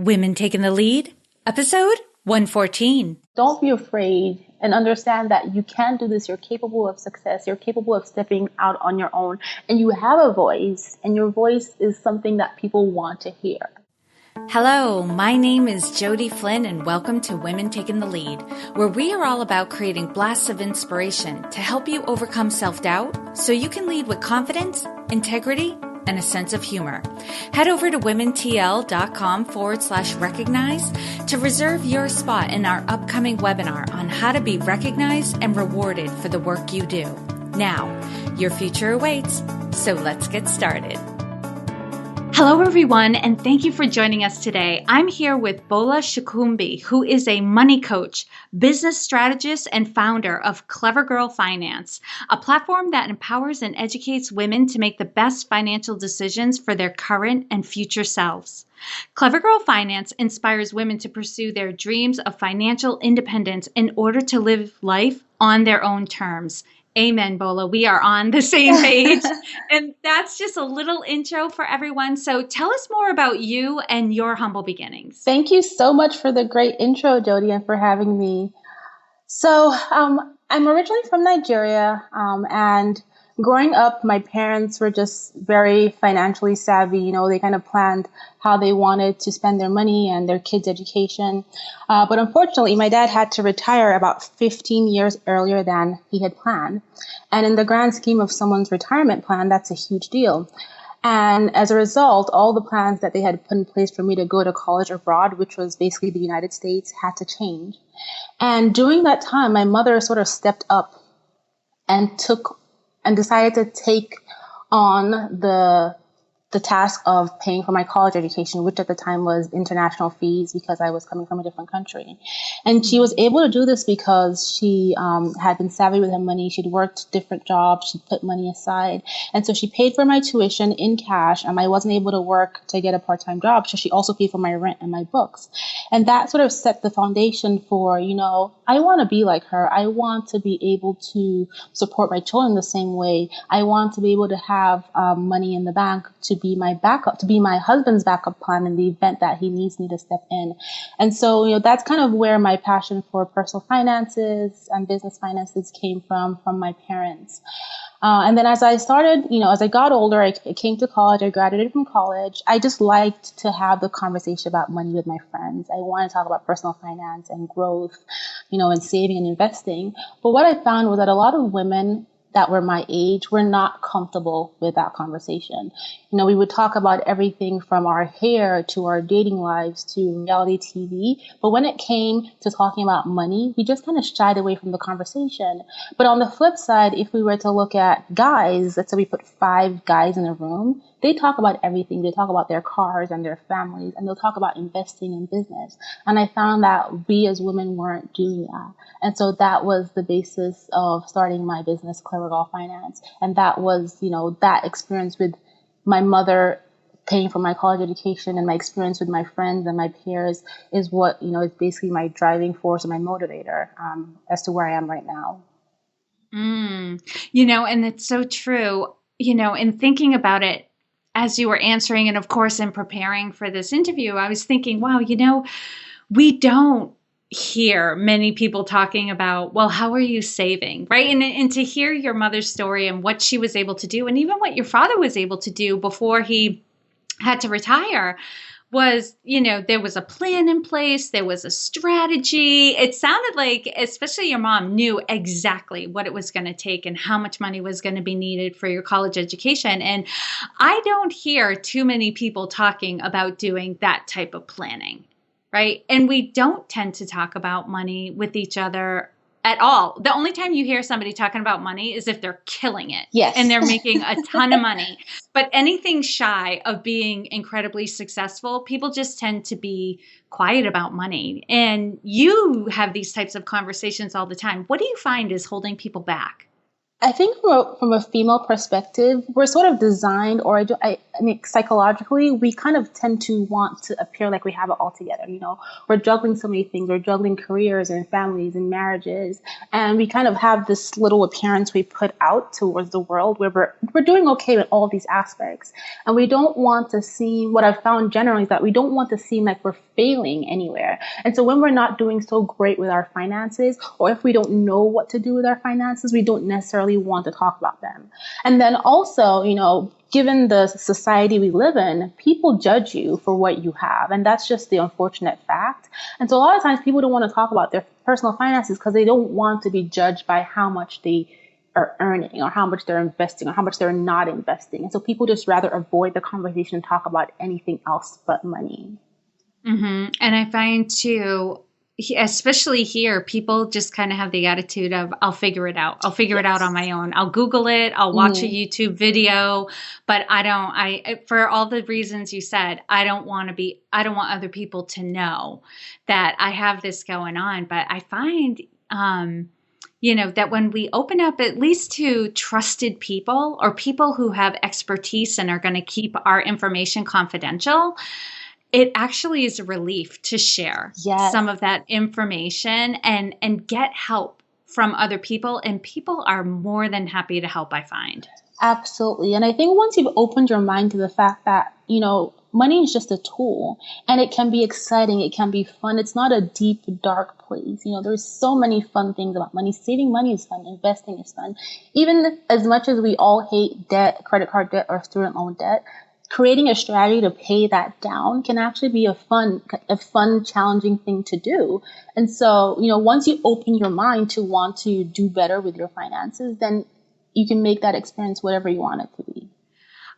Women Taking the Lead, episode 114. Don't be afraid and understand that you can do this. You're capable of success. You're capable of stepping out on your own. And you have a voice, and your voice is something that people want to hear. Hello, my name is Jody Flynn, and welcome to Women Taking the Lead, where we are all about creating blasts of inspiration to help you overcome self-doubt so you can lead with confidence, integrity, and a sense of humor. Head over to womentl.com/recognize to reserve your spot in our upcoming webinar on how to be recognized and rewarded for the work you do. Now, your future awaits, so let's get started. Hello, everyone, and thank you for joining us today. I'm here with Bola Sokunbi, who is a money coach, business strategist, and founder of Clever Girl Finance, a platform that empowers and educates women to make the best financial decisions for their current and future selves. Clever Girl Finance inspires women to pursue their dreams of financial independence in order to live life on their own terms. Amen, Bola. We are on the same page. And that's just a little intro for everyone. So tell us more about you and your humble beginnings. Thank you so much for the great intro, Jody, and for having me. So I'm originally from Nigeria, and growing up, my parents were just very financially savvy. You know, they kind of planned how they wanted to spend their money and their kids' education. But unfortunately, my dad had to retire about 15 years earlier than he had planned. And in the grand scheme of someone's retirement plan, that's a huge deal. And as a result, all the plans that they had put in place for me to go to college abroad, which was basically the United States, had to change. And during that time, my mother sort of stepped up and decided to take on the task of paying for my college education, which at the time was international fees because I was coming from a different country. And she was able to do this because she had been savvy with her money. She'd worked different jobs. She'd put money aside. And so she paid for my tuition in cash. I wasn't able to work to get a part-time job. So she also paid for my rent and my books. And that sort of set the foundation for, I want to be like her. I want to be able to support my children the same way. I want to be able to have money in the bank to be my backup, to be my husband's backup plan in the event that he needs me to step in. And so, that's kind of where my passion for personal finances and business finances came from my parents. And then as I started, as I got older, I came to college, I graduated from college. I just liked to have the conversation about money with my friends. I want to talk about personal finance and growth, and saving and investing. But what I found was that a lot of women that were my age were not comfortable with that conversation. We would talk about everything from our hair to our dating lives to reality TV. But when it came to talking about money, we just kind of shied away from the conversation. But on the flip side, if we were to look at guys, let's say we put 5 guys in a room, they talk about everything. They talk about their cars and their families, and they'll talk about investing in business. And I found that we as women weren't doing that. And so that was the basis of starting my business, Clever Girl Finance. And that was, that experience with my mother paying for my college education and my experience with my friends and my peers is what, is basically my driving force and my motivator as to where I am right now. And it's so true, in thinking about it, as you were answering, and of course, in preparing for this interview, I was thinking, wow, we don't hear many people talking about, well, how are you saving, right? And to hear your mother's story and what she was able to do, and even what your father was able to do before he had to retire, was, there was a plan in place, there was a strategy. It sounded like, especially your mom knew exactly what it was going to take and how much money was going to be needed for your college education. And I don't hear too many people talking about doing that type of planning, right? And we don't tend to talk about money with each other at all. The only time you hear somebody talking about money is if they're killing it. Yes. And they're making a ton of money. But anything shy of being incredibly successful, people just tend to be quiet about money. And you have these types of conversations all the time. What do you find is holding people back? I think from a female perspective, we're sort of designed, or I mean, psychologically, we kind of tend to want to appear like we have it all together. You know, we're juggling so many things. We're juggling careers and families and marriages, and we kind of have this little appearance we put out towards the world where we're doing okay with all these aspects, and we don't want to seem. What I've found generally is that we don't want to seem like we're failing anywhere. And so when we're not doing so great with our finances, or if we don't know what to do with our finances, we don't necessarily want to talk about them. And then also, you know, given the society we live in, people judge you for what you have. And that's just the unfortunate fact. And so a lot of times people don't want to talk about their personal finances because they don't want to be judged by how much they are earning or how much they're investing or how much they're not investing. And so people just rather avoid the conversation and talk about anything else but money. And I find too, especially here, people just kind of have the attitude of, I'll figure it out. I'll figure it out on Yes. my own. I'll Google it. I'll watch a Mm, YouTube video, but for all the reasons you said, I don't want other people to know that I have this going on. But I find, that when we open up at least to trusted people or people who have expertise and are going to keep our information confidential, it actually is a relief to share yes. some of that information and get help from other people. And people are more than happy to help, I find. Absolutely. And I think once you've opened your mind to the fact that, you know, money is just a tool and it can be exciting, it can be fun. It's not a deep, dark place. You know, there's so many fun things about money. Saving money is fun, investing is fun. Even as much as we all hate debt, credit card debt or student loan debt, creating a strategy to pay that down can actually be a fun, challenging thing to do. And so, you know, once you open your mind to want to do better with your finances, then you can make that experience whatever you want it to be.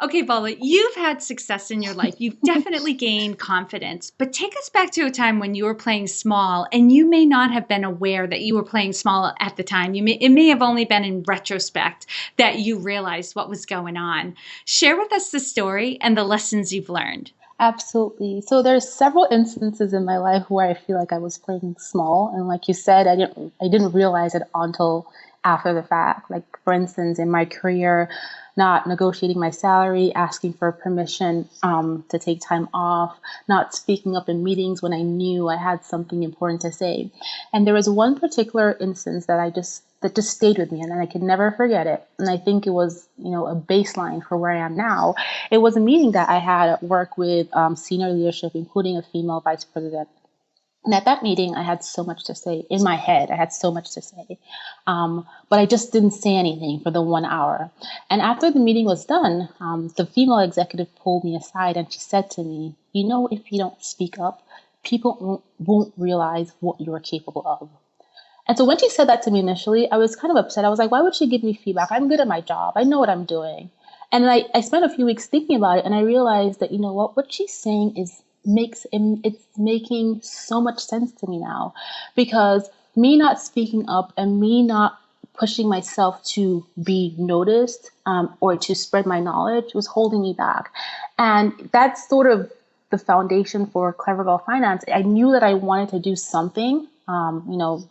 Okay, Bola, you've had success in your life. You've definitely gained confidence. But take us back to a time when you were playing small and you may not have been aware that you were playing small at the time. It may have only been in retrospect that you realized what was going on. Share with us the story and the lessons you've learned. Absolutely. So there's several instances in my life where I feel like I was playing small, and like you said, I didn't realize it until after the fact. Like for instance, in my career, not negotiating my salary, asking for permission to take time off, not speaking up in meetings when I knew I had something important to say. And there was one particular instance that just stayed with me and I could never forget it. And I think it was, you know, a baseline for where I am now. It was a meeting that I had at work with senior leadership, including a female vice president. And at that meeting, I had so much to say in my head. I had so much to say. But I just didn't say anything for the 1 hour. And after the meeting was done, the female executive pulled me aside and she said to me, you know, if you don't speak up, people won't realize what you're capable of. And so when she said that to me initially, I was kind of upset. I was like, why would she give me feedback? I'm good at my job. I know what I'm doing. And I spent a few weeks thinking about it and I realized that, you know what she's saying it's making so much sense to me now, because me not speaking up and me not pushing myself to be noticed or to spread my knowledge was holding me back. And that's sort of the foundation for Clever Girl Finance. I knew that I wanted to do something,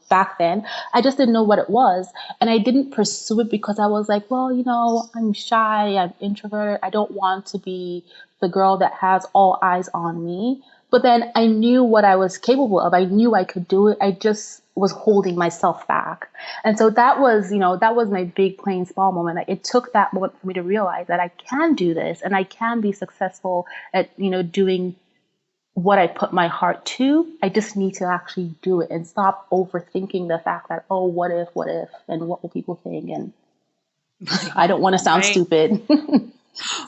back then. I just didn't know what it was. And I didn't pursue it because I was like, well, you know, I'm shy, I'm introverted. I don't want to be the girl that has all eyes on me. But then I knew what I was capable of. I knew I could do it. I just was holding myself back. And so that was my big playing small moment. Like, it took that moment for me to realize that I can do this and I can be successful at, doing what I put my heart to. I just need to actually do it and stop overthinking the fact that, oh, what if, and what will people think? And I don't want to sound Right. stupid.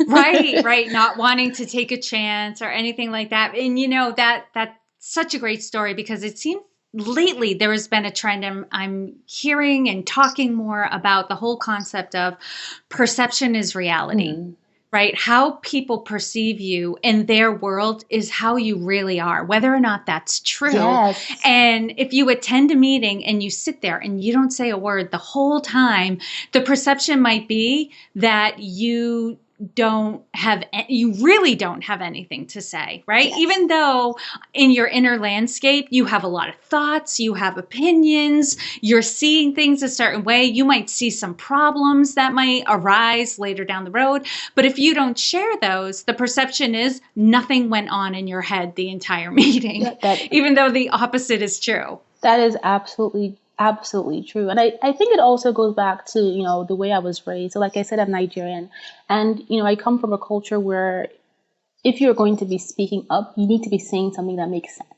Right. Not wanting to take a chance or anything like that. And that's such a great story, because it seems lately there has been a trend. I'm hearing and talking more about the whole concept of perception is reality. Mm. Right? How people perceive you in their world is how you really are, whether or not that's true. Yes. And if you attend a meeting and you sit there and you don't say a word the whole time, the perception might be that you you really don't have anything to say, right? Yes. Even though in your inner landscape, you have a lot of thoughts, you have opinions, you're seeing things a certain way. You might see some problems that might arise later down the road. But if you don't share those, the perception is nothing went on in your head the entire meeting, even though the opposite is true. That is absolutely true. And I think it also goes back to, the way I was raised. So like I said, I'm Nigerian. And, I come from a culture where if you're going to be speaking up, you need to be saying something that makes sense.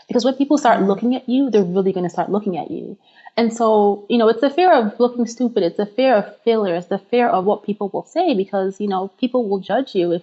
Because when people start looking at you, they're really going to start looking at you. And so, it's the fear of looking stupid. It's the fear of failure. It's the fear of what people will say because, people will judge you if,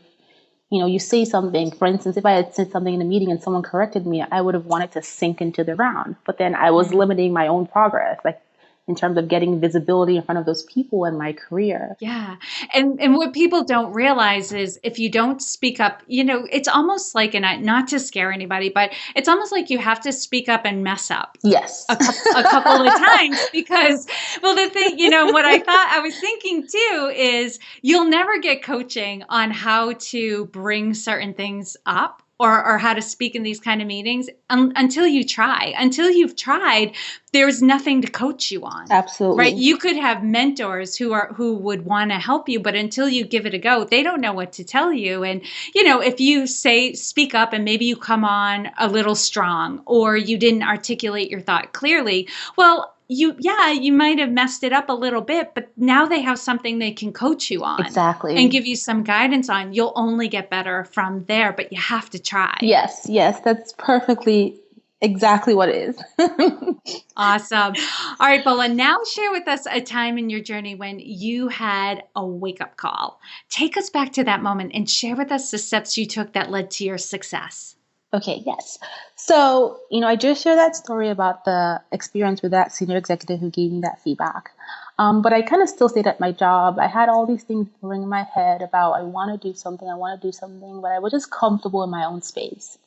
you say something. For instance, if I had said something in a meeting and someone corrected me, I would have wanted to sink into the ground. But then I was limiting my own progress, like in terms of getting visibility in front of those people in my career. Yeah. And what people don't realize is if you don't speak up, it's almost like, and not to scare anybody, but it's almost like you have to speak up and mess up. Yes. A couple of times because, well, the thing, what I was thinking too is you'll never get coaching on how to bring certain things up or how to speak in these kind of meetings until you try. Until you've tried, there's nothing to coach you on. Absolutely. Right? You could have mentors who would want to help you, but until you give it a go, they don't know what to tell you. And, if you speak up and maybe you come on a little strong or you didn't articulate your thought clearly, well, you might have messed it up a little bit, but now they have something they can coach you on. Exactly. And give you some guidance on. You'll only get better from there, but you have to try. Yes, that's exactly what it is. Awesome. All right, Bola, now share with us a time in your journey when you had a wake-up call. Take us back to that moment and share with us the steps you took that led to your success. Okay, yes. So, I just shared that story about the experience with that senior executive who gave me that feedback. But I kind of still stayed at my job. I had all these things going in my head about I want to do something, but I was just comfortable in my own space.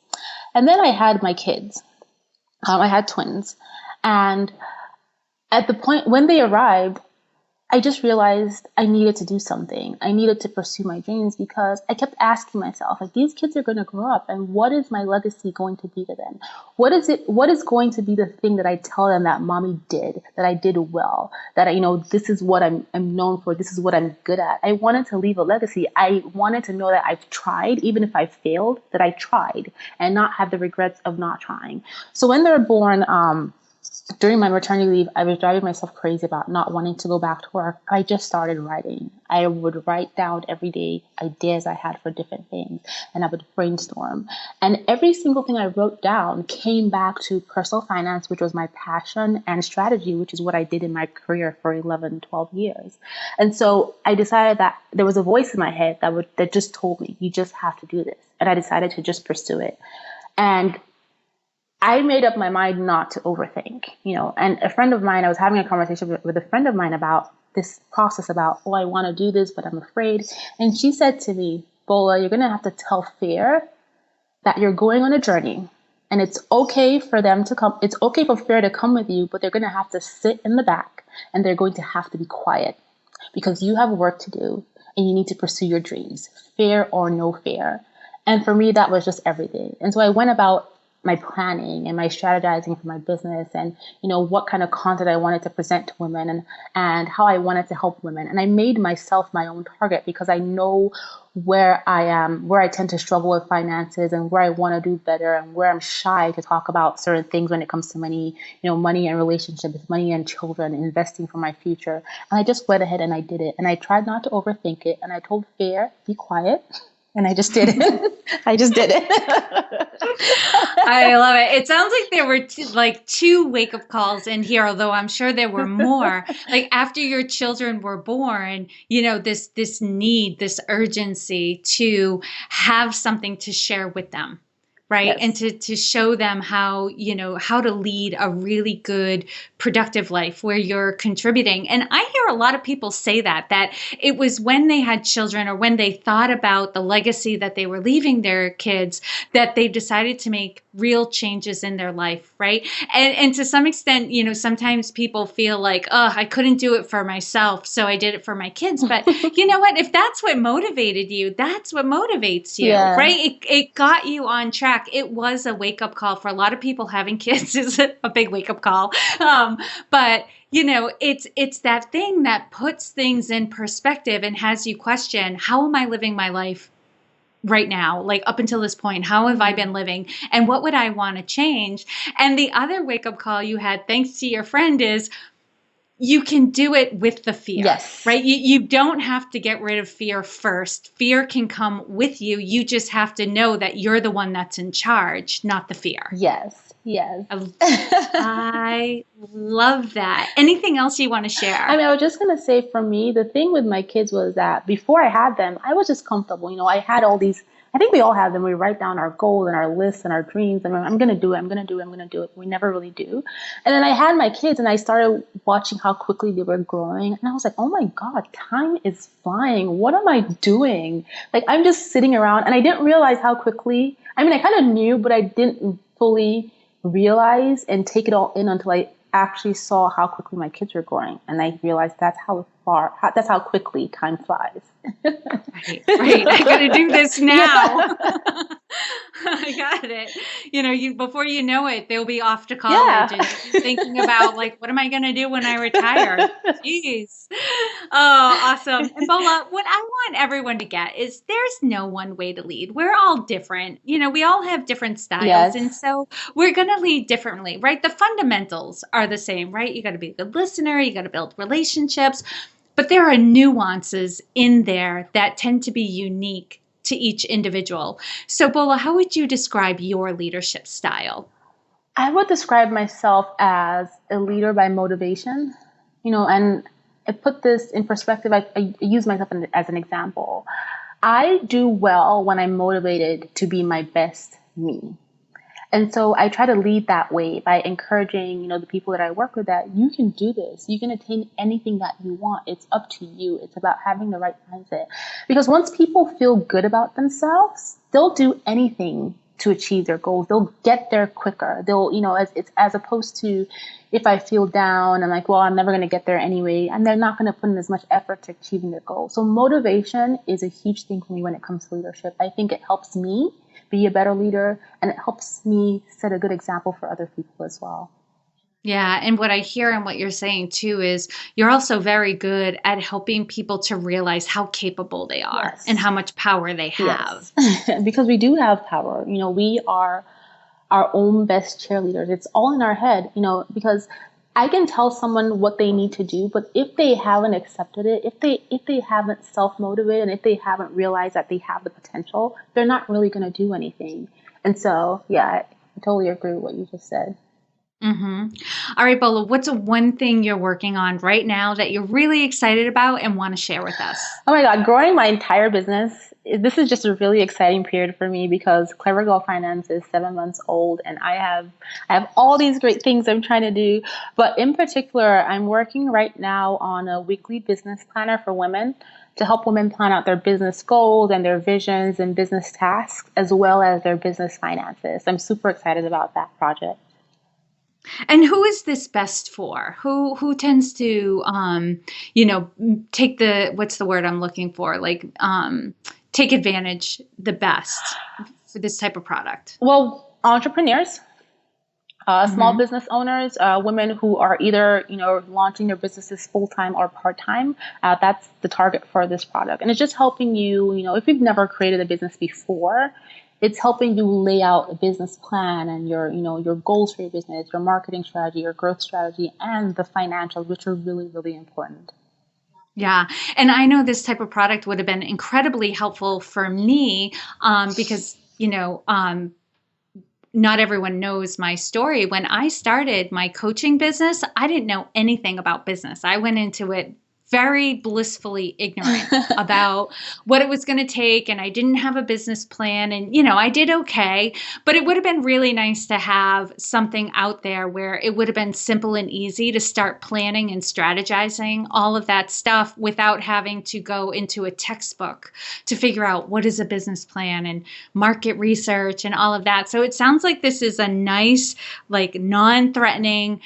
And then I had my kids. I had twins. And at the point when they arrived, I just realized I needed to do something. I needed to pursue my dreams because I kept asking myself, like, these kids are going to grow up and what is my legacy going to be to them? What is going to be the thing that I tell them that mommy did, that I did well, that this is what I'm known for. This is what I'm good at. I wanted to leave a legacy. I wanted to know that I've tried, even if I failed, that I tried and not have the regrets of not trying. So when they're born, during my maternity leave, I was driving myself crazy about not wanting to go back to work. I just started writing. I would write down every day ideas I had for different things, and I would brainstorm. And every single thing I wrote down came back to personal finance, which was my passion, and strategy, which is what I did in my career for 11, 12 years. And so I decided that there was a voice in my head that just told me, you just have to do this. And I decided to just pursue it. And I made up my mind not to overthink, and a friend of mine, I was having a conversation with a friend of mine about this process about, I want to do this, but I'm afraid. And she said to me, Bola, you're going to have to tell fear that you're going on a journey and it's okay for them to come. It's okay for fear to come with you, but they're going to have to sit in the back and they're going to have to be quiet because you have work to do and you need to pursue your dreams, fear or no fear. And for me, that was just everything. And so I went about my planning and my strategizing for my business and, what kind of content I wanted to present to women and how I wanted to help women. And I made myself my own target because I know where I am, where I tend to struggle with finances and where I want to do better and where I'm shy to talk about certain things when it comes to money, money and relationships, money and children, investing for my future. And I just went ahead and I did it. And I tried not to overthink it. And I told fear, be quiet. And I just did it. I just did it. I love it. It sounds like there were two wake-up calls in here, although I'm sure there were more. Like after your children were born, this need, this urgency to have something to share with them. right? And Yes. to show them how, how to lead a really good, productive life where you're contributing. And I hear a lot of people say that it was when they had children or when they thought about the legacy that they were leaving their kids that they decided to make real changes in their life, right? And to some extent, sometimes people feel like, oh, I couldn't do it for myself, so I did it for my kids. But you know what? If that's what motivated you, that's what motivates you, Yeah. right? It got you on track. It was a wake up call for a lot of people. Having kids is a big wake up call. But it's that thing that puts things in perspective and has you question, how am I living my life right now? Like up until this point, how have I been living and what would I want to change? And the other wake up call you had, thanks to your friend, is you can do it with the fear, Yes. right? You don't have to get rid of fear first. Fear can come with you. You just have to know that you're the one that's in charge, not the fear. Yes. Yes. I love that. Anything else you want to I share? mean, I was just gonna say, for me, the thing with my kids was that before I had them, I was just comfortable. I had all these. I think we all have them. We write down our goals and our lists and our dreams, and I'm gonna do it. I'm gonna do it. I'm gonna do it. We never really do. And then I had my kids, and I started watching how quickly they were growing, and I was like, oh my god, time is flying. What am I doing? Like, I'm just sitting around, and I didn't realize how quickly. I mean, I kind of knew, but I didn't fully realize and take it all in until I actually saw how quickly my kids were growing, and I realized that's how quickly time flies. Right. I got to do this now. Yeah. I got it. You before you know it, they'll be off to Yeah. college, and you'll be thinking about like, what am I going to do when I retire? Jeez. Oh, awesome. And Bola, what I want everyone to get is there's no one way to lead. We're all different. We all have different styles, and Yes. so we're going to lead differently, right? The fundamentals are the same, right? You got to be a good listener. You got to build relationships. But there are nuances in there that tend to be unique to each individual. So, Bola, how would you describe your leadership style? I would describe myself as a leader by motivation, and I put this in perspective. I use myself as an example. I do well when I'm motivated to be my best me. And so I try to lead that way by encouraging, the people that I work with, that you can do this. You can attain anything that you want. It's up to you. It's about having the right mindset. Because once people feel good about themselves, they'll do anything to achieve their goals. They'll get there quicker. They'll, as opposed to, if I feel down, I'm like, well, I'm never going to get there anyway. And they're not going to put in as much effort to achieving their goal. So motivation is a huge thing for me when it comes to leadership. I think it helps me be a better leader, and it helps me set a good example for other people as well. Yeah. And what I hear and what you're saying too is you're also very good at helping people to realize how capable they are and Yes. how much power they have. Yes. Because we do have power. We are our own best cheerleaders. It's all in our head, because I can tell someone what they need to do, but if they haven't accepted it, if they haven't self-motivated, and if they haven't realized that they have the potential, they're not really going to do anything. And so, yeah, I totally agree with what you just said. Mm-hmm. All right, Bola, what's one thing you're working on right now that you're really excited about and want to share with us? Oh my God, growing my entire business. This is just a really exciting period for me because Clever Girl Finance is 7 months old, and I have all these great things I'm trying to do. But in particular, I'm working right now on a weekly business planner for women to help women plan out their business goals and their visions and business tasks, as well as their business finances. I'm super excited about that project. And who is this best for? Who tends to take what's the word I'm looking for? Like take advantage the best for this type of product? Well, entrepreneurs, small Mm-hmm. business owners, women who are either launching their businesses full time or part time. That's the target for this product, and it's just helping you. If you've never created a business before, it's helping you lay out a business plan and your goals for your business, your marketing strategy, your growth strategy, and the financials, which are really really important. Yeah. And I know this type of product would have been incredibly helpful for me because, not everyone knows my story. When I started my coaching business, I didn't know anything about business. I went into it very blissfully ignorant about what it was going to take. And I didn't have a business plan. And, I did okay. But it would have been really nice to have something out there where it would have been simple and easy to start planning and strategizing all of that stuff without having to go into a textbook to figure out what is a business plan and market research and all of that. So it sounds like this is a nice, like non-threatening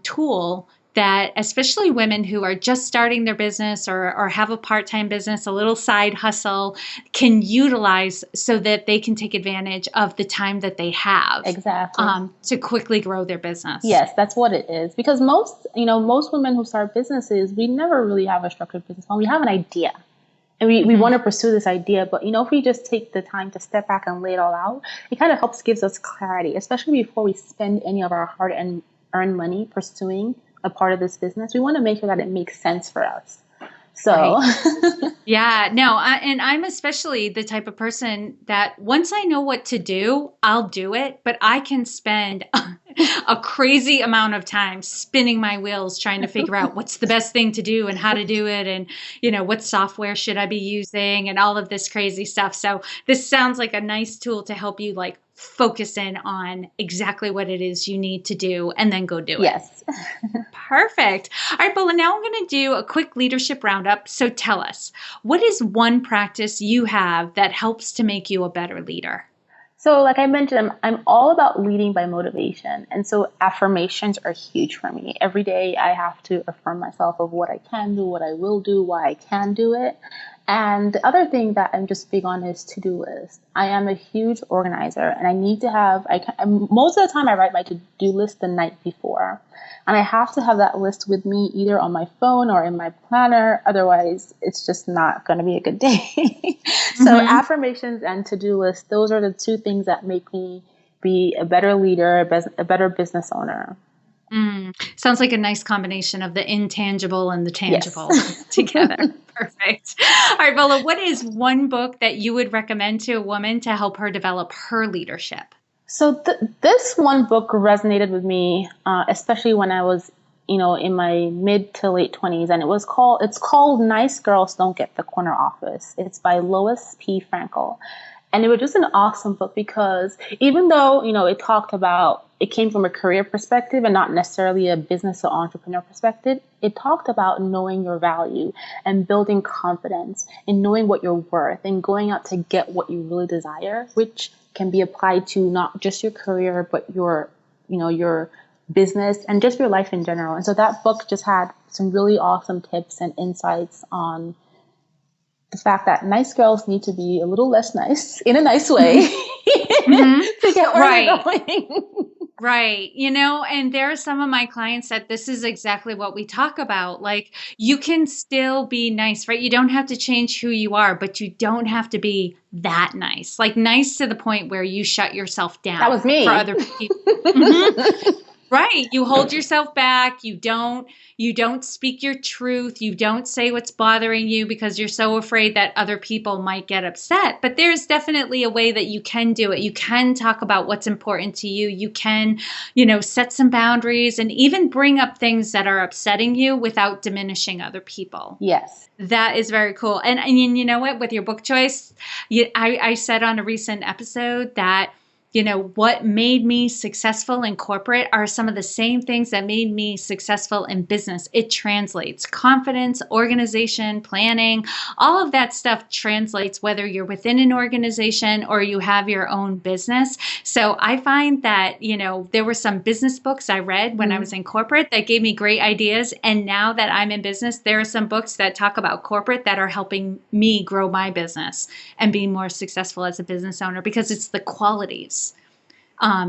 tool that especially women who are just starting their business or have a part-time business, a little side hustle, can utilize so that they can take advantage of the time that they have Exactly. To quickly grow their business. Yes, that's what it is. Because most women who start businesses, we never really have a structured business plan. We have an idea. And we want to pursue this idea. But, if we just take the time to step back and lay it all out, it kind of gives us clarity, especially before we spend any of our hard and earned money pursuing a part of this business. We want to make sure that it makes sense for us. So, right. Yeah, no, and I'm especially the type of person that once I know what to do, I'll do it, but I can spend a crazy amount of time spinning my wheels trying to figure out what's the best thing to do and how to do it. And, what software should I be using and all of this crazy stuff. So this sounds like a nice tool to help you like focus in on exactly what it is you need to do and then go do it. Yes. Perfect. All right, Bola, now I'm going to do a quick leadership roundup. So tell us, what is one practice you have that helps to make you a better leader? So like I mentioned, I'm all about leading by motivation. And so affirmations are huge for me. Every day I have to affirm myself of what I can do, what I will do, why I can do it. And the other thing that I'm just big on is to-do list. I am a huge organizer and I need to have, most of the time I write my to-do list the night before. And I have to have that list with me either on my phone or in my planner. Otherwise, it's just not going to be a good day. So affirmations and to-do lists, those are the two things that make me be a better leader, a better business owner. Sounds like a nice combination of the intangible and the tangible together. Perfect. All right, Bola, what is one book that you would recommend to a woman to help her develop her leadership? So this one book resonated with me, especially when I was, in my mid to late 20s, and it's called Nice Girls Don't Get the Corner Office. It's by Lois P. Frankel. And it was just an awesome book because even though, it came from a career perspective and not necessarily a business or entrepreneur perspective, it talked about knowing your value and building confidence and knowing what you're worth and going out to get what you really desire, which can be applied to not just your career, but your business and just your life in general. And so that book just had some really awesome tips and insights on the fact that nice girls need to be a little less nice in a nice way to get where they're going. Right. And there are some of my clients that this is exactly what we talk about. Like, you can still be nice, right? You don't have to change who you are, but you don't have to be that nice. Like, nice to the point where you shut yourself down. That was me. For other people. Right. You hold yourself back. You don't speak your truth. You don't say what's bothering you because you're so afraid that other people might get upset. But there's definitely a way that you can do it. You can talk about what's important to you. You can, set some boundaries and even bring up things that are upsetting you without diminishing other people. Yes. That is very cool. And you know what? With your book choice, I said on a recent episode that what made me successful in corporate are some of the same things that made me successful in business. It translates. Confidence, organization, planning, all of that stuff translates whether you're within an organization or you have your own business. So I find that, there were some business books I read when I was in corporate that gave me great ideas. And now that I'm in business, there are some books that talk about corporate that are helping me grow my business and be more successful as a business owner because it's the qualities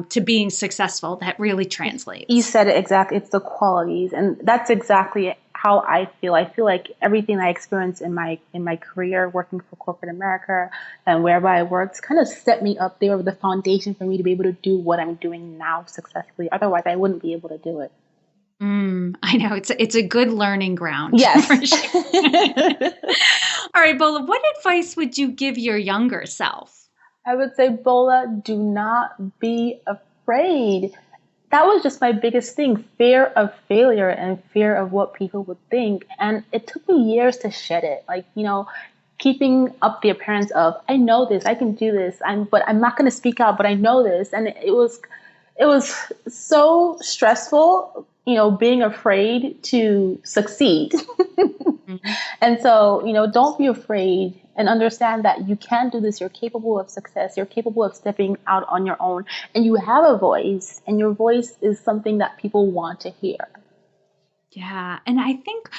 to being successful that really translates. You said it exactly. It's the qualities. And that's exactly how I feel. I feel like everything I experienced in my career working for corporate America and wherever I worked kind of set me up. They were the foundation for me to be able to do what I'm doing now successfully. Otherwise, I wouldn't be able to do it. I know. It's a good learning ground. Yes. For sure. All right, Bola, what advice would you give your younger self? I would say, Bola, do not be afraid. that was just my biggest thing, fear of failure and fear of what people would think. And it took me years to shed it. Like, keeping up the appearance of, I know this, I can do this, but I'm not going to speak out, but I know this. And it was so stressful, being afraid to succeed. Mhm. And so, don't be afraid and understand that you can do this. You're capable of success. You're capable of stepping out on your own. And you have a voice, and your voice is something that people want to hear. Yeah. And I think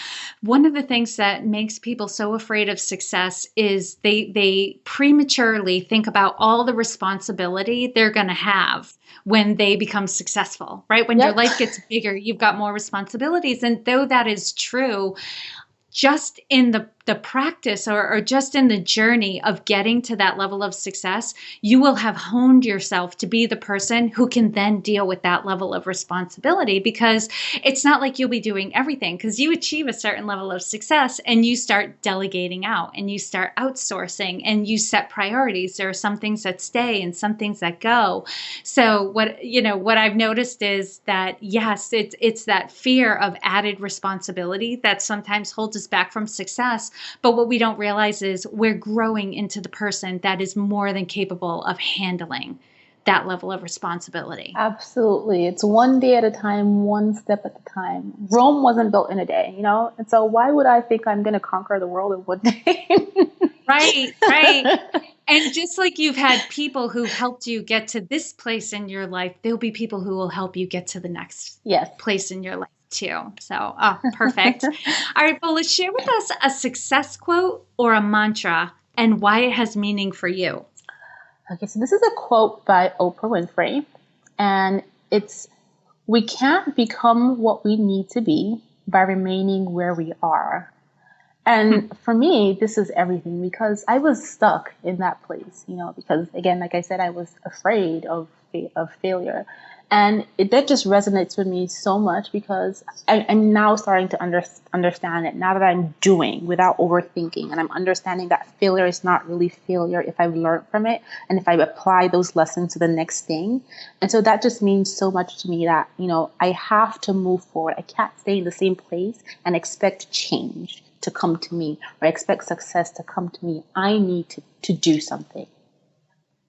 one of the things that makes people so afraid of success is they prematurely think about all the responsibility they're going to have when they become successful, right? When your Yep. life gets bigger, you've got more responsibilities. And though that is true, just in the practice or just in the journey of getting to that level of success, you will have honed yourself to be the person who can then deal with that level of responsibility, because it's not like you'll be doing everything, because you achieve a certain level of success and you start delegating out and you start outsourcing and you set priorities. There are some things that stay and some things that go. So what I've noticed is that, yes, it's that fear of added responsibility that sometimes holds us back from success. But what we don't realize is we're growing into the person that is more than capable of handling that level of responsibility. Absolutely. It's one day at a time, one step at a time. Rome wasn't built in a day, And so why would I think I'm going to conquer the world in one day? Right, right. And just like you've had people who helped you get to this place in your life, there'll be people who will help you get to the next Yes. place in your life too. So, perfect. All right, Bola, share with us a success quote or a mantra and why it has meaning for you. Okay, so this is a quote by Oprah Winfrey, and it's, we can't become what we need to be by remaining where we are. And for me, this is everything, because I was stuck in that place, because again, like I said, I was afraid of failure. And that just resonates with me so much, because I'm now starting to understand it now that I'm doing without overthinking. And I'm understanding that failure is not really failure if I've learned from it and if I apply those lessons to the next thing. And so that just means so much to me that, I have to move forward. I can't stay in the same place and expect change to come to me, or expect success to come to me. I need to do something.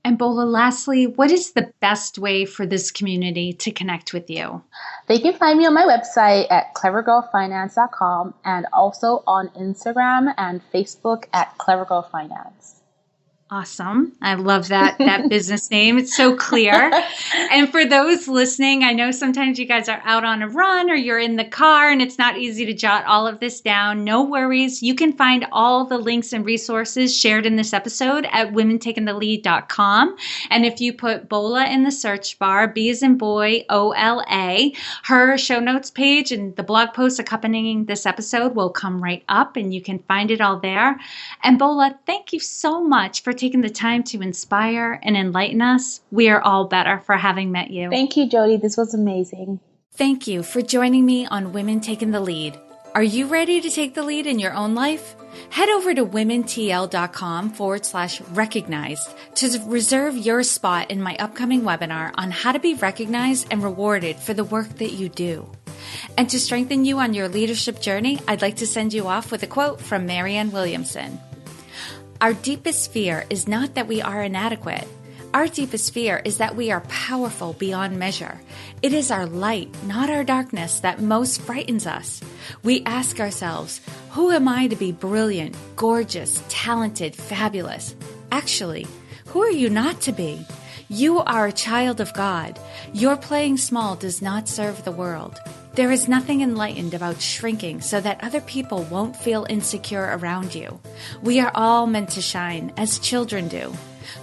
And Bola, lastly, what is the best way for this community to connect with you? They can find me on my website at clevergirlfinance.com, and also on Instagram and Facebook at clevergirlfinance. Awesome. I love that business name. It's so clear. And for those listening, I know sometimes you guys are out on a run or you're in the car and it's not easy to jot all of this down. No worries. You can find all the links and resources shared in this episode at womentakingthelead.com. And if you put Bola in the search bar, B as in boy, OLA, her show notes page and the blog post accompanying this episode will come right up and you can find it all there. And Bola, thank you so much for taking the time to inspire and enlighten us. We are all better for having met you. Thank you, Jody. This was amazing. Thank you for joining me on Women Taking the Lead. Are you ready to take the lead in your own life? Head over to womentl.com/recognized to reserve your spot in my upcoming webinar on how to be recognized and rewarded for the work that you do. And to strengthen you on your leadership journey, I'd like to send you off with a quote from Marianne Williamson. Our deepest fear is not that we are inadequate. Our deepest fear is that we are powerful beyond measure. It is our light, not our darkness, that most frightens us. We ask ourselves, who am I to be brilliant, gorgeous, talented, fabulous? Actually, who are you not to be? You are a child of God. Your playing small does not serve the world. There is nothing enlightened about shrinking so that other people won't feel insecure around you. We are all meant to shine, as children do.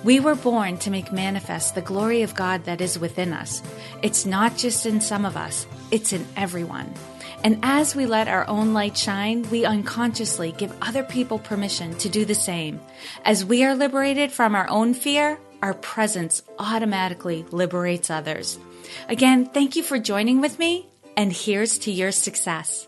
We were born to make manifest the glory of God that is within us. It's not just in some of us, it's in everyone. And as we let our own light shine, we unconsciously give other people permission to do the same. As we are liberated from our own fear, our presence automatically liberates others. Again, thank you for joining with me, and here's to your success.